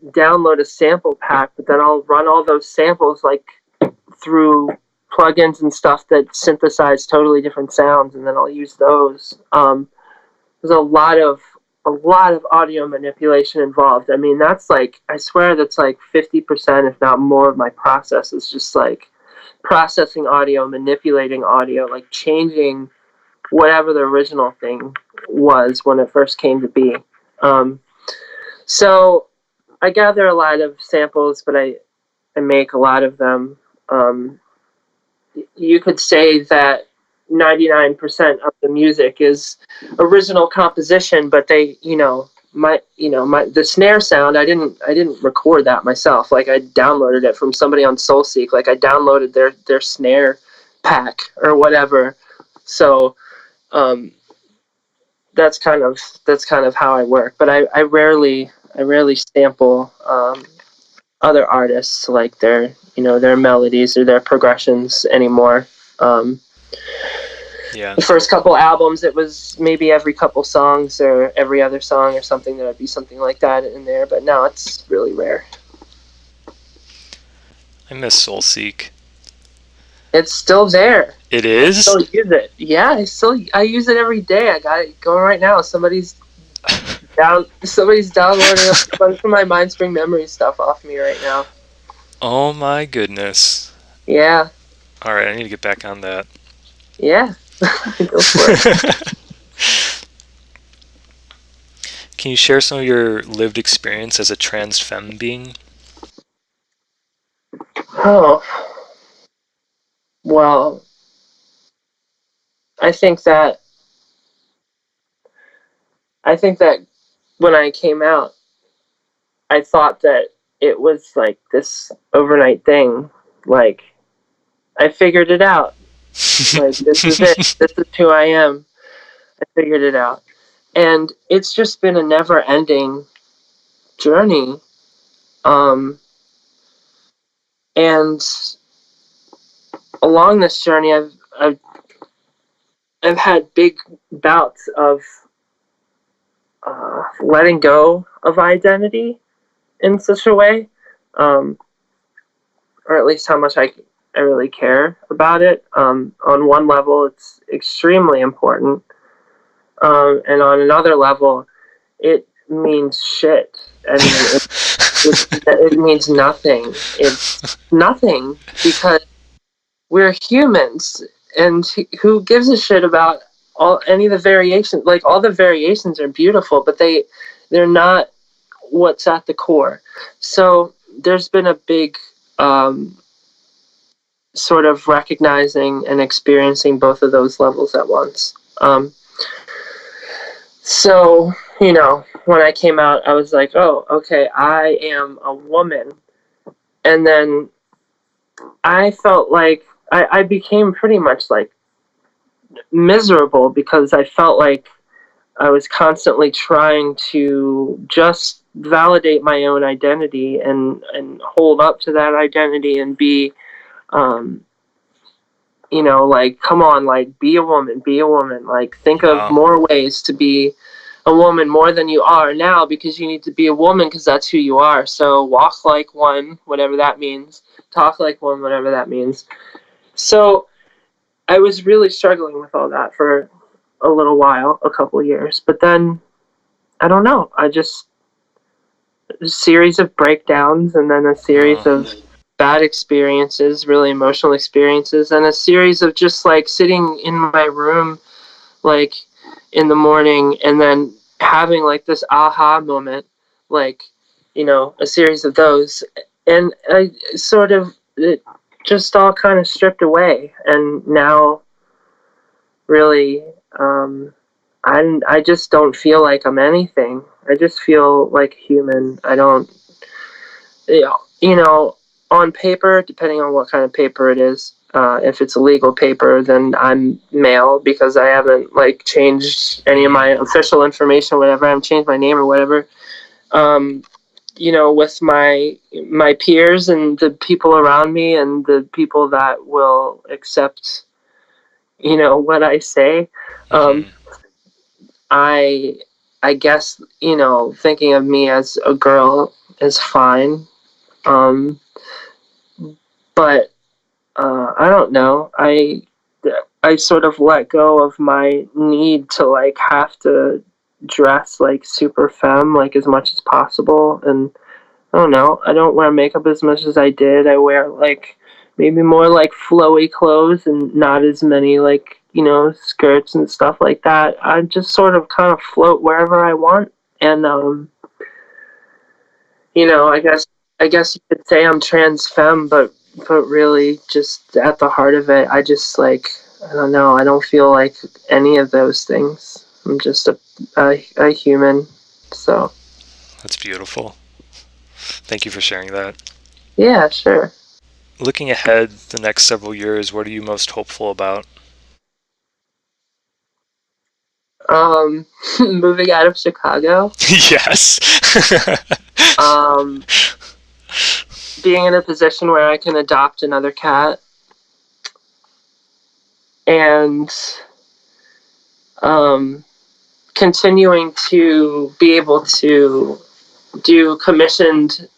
[SPEAKER 4] download a sample pack, but then I'll run all those samples like through plugins and stuff that synthesize totally different sounds, and then I'll use those. There's a lot of audio manipulation involved. I mean, that's like, I swear that's like 50%, if not more, of my process is just like processing audio, manipulating audio, like changing whatever the original thing was when it first came to be. So I gather a lot of samples, but I make a lot of them. You could say that 99% of the music is original composition, but the snare sound, I didn't record that myself. Like, I downloaded it from somebody on SoulSeek. Like, I downloaded their snare pack or whatever. So that's kind of how I work. But I rarely sample other artists, like their melodies or their progressions anymore. The first couple albums, it was maybe every couple songs or every other song or something, that would be something like that in there. But now it's really rare.
[SPEAKER 3] I miss SoulSeek.
[SPEAKER 4] It's still there.
[SPEAKER 3] It is?
[SPEAKER 4] I still use it. Yeah, I use it every day. I got it going right now. Somebody's downloading a bunch of my Mindspring Memory stuff off me right now.
[SPEAKER 3] Oh my goodness.
[SPEAKER 4] Yeah.
[SPEAKER 3] Alright, I need to get back on that.
[SPEAKER 4] Yeah. Go for it.
[SPEAKER 3] Can you share some of your lived experience as a Transfemme Being?
[SPEAKER 4] Oh. Well, I think that when I came out, I thought that it was like this overnight thing. Like, I figured it out. Like, this is it. This is who I am. I figured it out. And it's just been a never-ending journey. And along this journey, I've had big bouts of letting go of identity in such a way, or at least how much I really care about it. On one level, it's extremely important, and on another level, it means shit. I mean, it means nothing. It's nothing, because we're humans, and who gives a shit about any of the variations? Like, all the variations are beautiful, but they're not what's at the core. So there's been a big sort of recognizing and experiencing both of those levels at once. So, when I came out, I was like, oh, okay, I am a woman. And then I felt like I became pretty much like miserable, because I felt like I was constantly trying to just validate my own identity and hold up to that identity and be, like, come on, like, be a woman, like, think of more ways to be a woman more than you are now, because you need to be a woman, because that's who you are. So walk like one, whatever that means. Talk like one, whatever that means. So I was really struggling with all that for a little while, a couple of years. But then, I don't know, a series of breakdowns, and then a series of bad experiences, really emotional experiences, and a series of just like sitting in my room like in the morning and then having like this aha moment, like, you know, a series of those. And I sort of, it just all kind of stripped away. And now really, I just don't feel like I'm anything. I just feel like a human. I don't, you know, on paper, depending on what kind of paper it is, if it's a legal paper, then I'm male because I haven't like changed any of my official information or whatever. I haven't changed my name or whatever. You know, with my peers and the people around me and the people that will accept, you know, what I say, I guess, you know, thinking of me as a girl is fine. But I don't know. I sort of let go of my need to like have to dress like super femme like as much as possible, and I don't know. I don't wear makeup as much as I did. I wear like maybe more like flowy clothes and not as many like, you know, skirts and stuff like that. I just sort of kind of float wherever I want, and you know, I guess you could say I'm trans femme, but really, just at the heart of it, I just like, I don't know. I don't feel like any of those things. I'm just a human. So
[SPEAKER 3] That's beautiful. Thank you for sharing that.
[SPEAKER 4] yeah, sure.
[SPEAKER 3] Looking ahead the next several years, what are you most hopeful about?
[SPEAKER 4] Moving out of Chicago.
[SPEAKER 3] Yes.
[SPEAKER 4] Being in a position where I can adopt another cat, and continuing to be able to do commissioned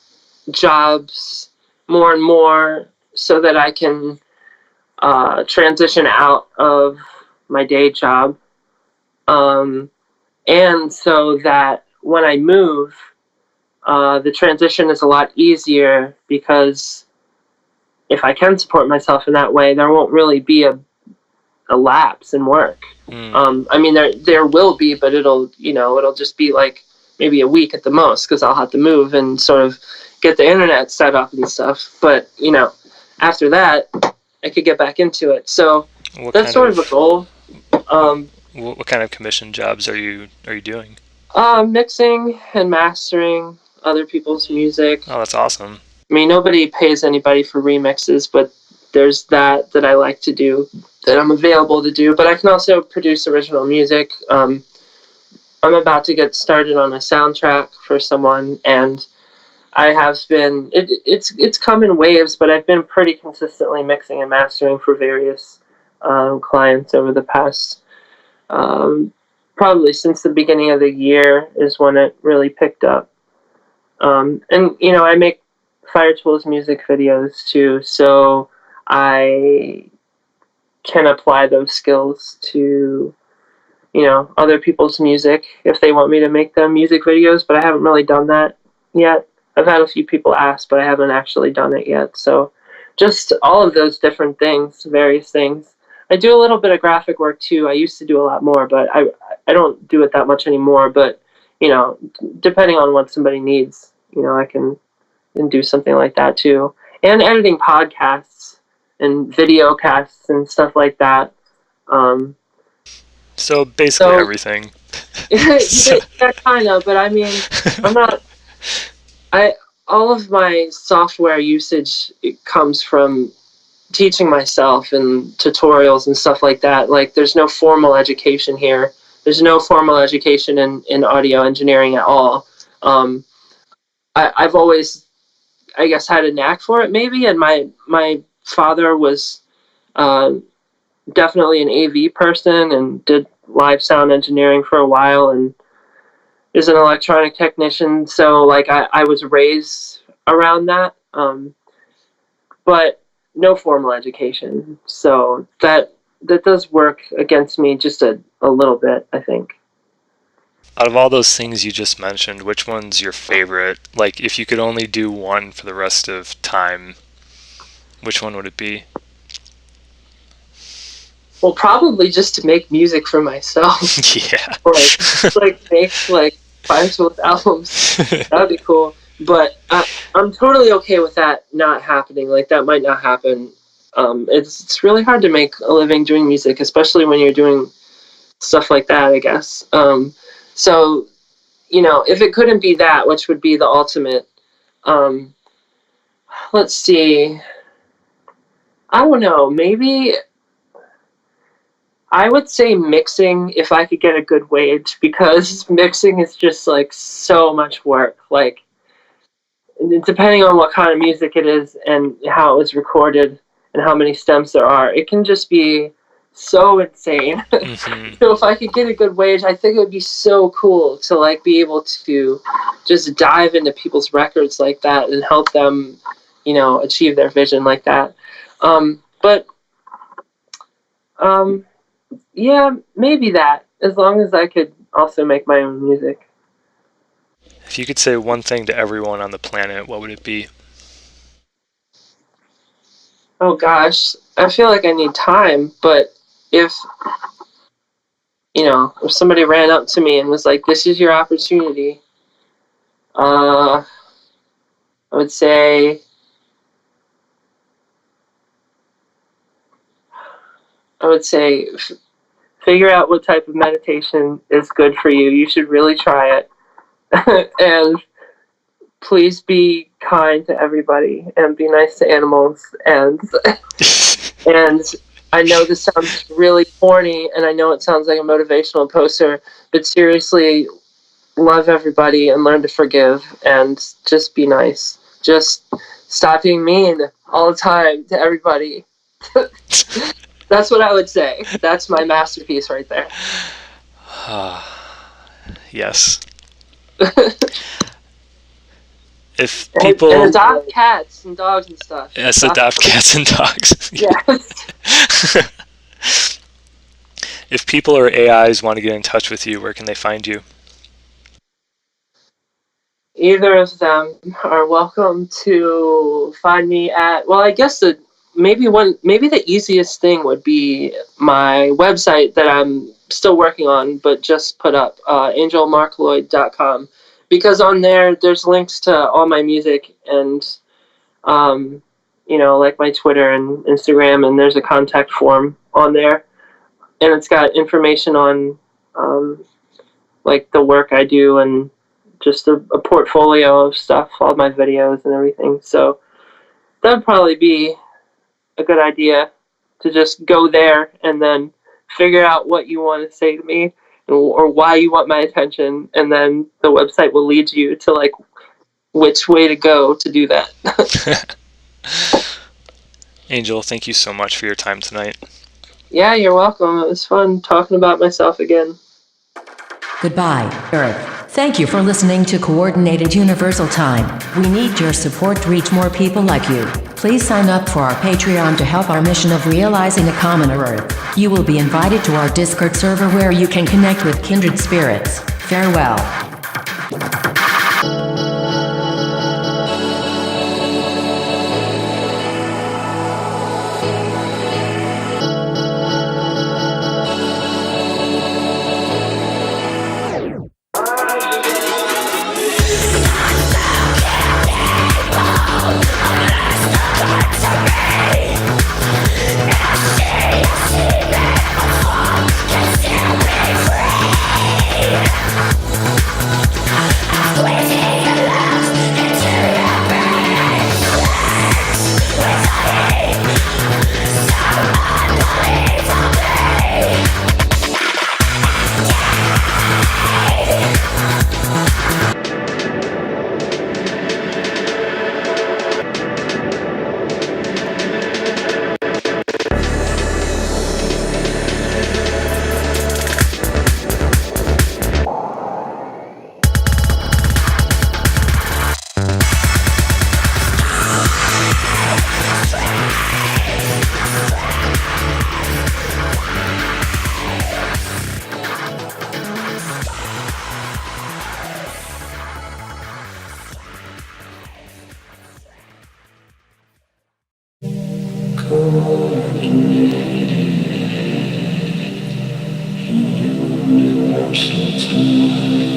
[SPEAKER 4] jobs more and more so that I can transition out of my day job. And so that when I move, the transition is a lot easier because if I can support myself in that way, there won't really be a lapse in work. I mean, there will be, but it'll just be like maybe a week at the most because I'll have to move and sort of get the internet set up and stuff. But you know, after that, I could get back into it. So that's sort of a goal.
[SPEAKER 3] What kind of commission jobs are you doing?
[SPEAKER 4] Mixing and mastering other people's music.
[SPEAKER 3] Oh, that's awesome.
[SPEAKER 4] I mean, nobody pays anybody for remixes, but there's that I like to do, that I'm available to do. But I can also produce original music. I'm about to get started on a soundtrack for someone, and I have been. It's come in waves, but I've been pretty consistently mixing and mastering for various clients over the past. Probably since the beginning of the year is when it really picked up. And you know, I make Fire-Toolz music videos too, so I can apply those skills to, you know, other people's music if they want me to make them music videos, but I haven't really done that yet. I've had a few people ask, but I haven't actually done it yet. So just all of those different things, various things. I do a little bit of graphic work too. I used to do a lot more, but I don't do it that much anymore. But, you know, depending on what somebody needs, you know, I can do something like that too. And editing podcasts and video casts and stuff like that.
[SPEAKER 3] So basically everything.
[SPEAKER 4] Yeah, kind of. But I mean, I'm not. All of my software usage, it comes from teaching myself and tutorials and stuff like that. Like, there's no formal education here. There's no formal education in audio engineering at all. I've always, I guess, had a knack for it, maybe. And my father was definitely an AV person and did live sound engineering for a while and is an electronic technician. So, like, I was raised around that. But no formal education. So that does work against me just a little bit, I think.
[SPEAKER 3] Out of all those things you just mentioned, which one's your favorite? Like, if you could only do one for the rest of time, which one would it be?
[SPEAKER 4] Well, probably just to make music for myself.
[SPEAKER 3] Yeah.
[SPEAKER 4] Or make Fire-Toolz albums. That would be cool. But I'm totally okay with that not happening. Like, that might not happen. It's really hard to make a living doing music, especially when you're doing stuff like that, I guess. So, if it couldn't be that, which would be the ultimate, let's see. I don't know. Maybe I would say mixing if I could get a good wage, because mixing is just like so much work. Like, depending on what kind of music it is and how it was recorded and how many stems there are, it can just be so insane.
[SPEAKER 3] Mm-hmm.
[SPEAKER 4] So if I could get a good wage, I think it would be so cool to like be able to just dive into people's records like that and help them, achieve their vision like that. Yeah, maybe that, as long as I could also make my own music.
[SPEAKER 3] If you could say one thing to everyone on the planet, what would it be?
[SPEAKER 4] Oh gosh, I feel like I need time, but if somebody ran up to me and was like, "This is your opportunity," I would say, figure out what type of meditation is good for you. You should really try it. And please be kind to everybody and be nice to animals. And I know this sounds really corny, and I know it sounds like a motivational poster, but seriously, love everybody and learn to forgive and just be nice. Just stop being mean all the time to everybody. That's what I would say. That's my masterpiece right there.
[SPEAKER 3] Yes. If people...
[SPEAKER 4] And adopt cats and dogs and stuff.
[SPEAKER 3] Yes, adopt cats and dogs.
[SPEAKER 4] Yes.
[SPEAKER 3] If people or AIs want to get in touch with you, where can they find you?
[SPEAKER 4] Either of them are welcome to find me at, well, I guess maybe the easiest thing would be my website that I'm still working on, but just put up, angelmarcloid.com, because on there's links to all my music and, like my Twitter and Instagram, and there's a contact form on there, and it's got information on, like the work I do and just a portfolio of stuff, all my videos and everything. So that would probably be a good idea, to just go there and then figure out what you want to say to me or why you want my attention, and then the website will lead you to like which way to go to do that.
[SPEAKER 3] Angel, thank you so much for your time tonight.
[SPEAKER 4] Yeah, you're welcome. It was fun talking about myself again.
[SPEAKER 5] Goodbye, Earth. Thank you for listening to Coordinated Universal Time. We need your support to reach more people like you. Please sign up for our Patreon to help our mission of realizing a commoner Earth. You will be invited to our Discord server where you can connect with kindred spirits. Farewell.
[SPEAKER 1] Universal time.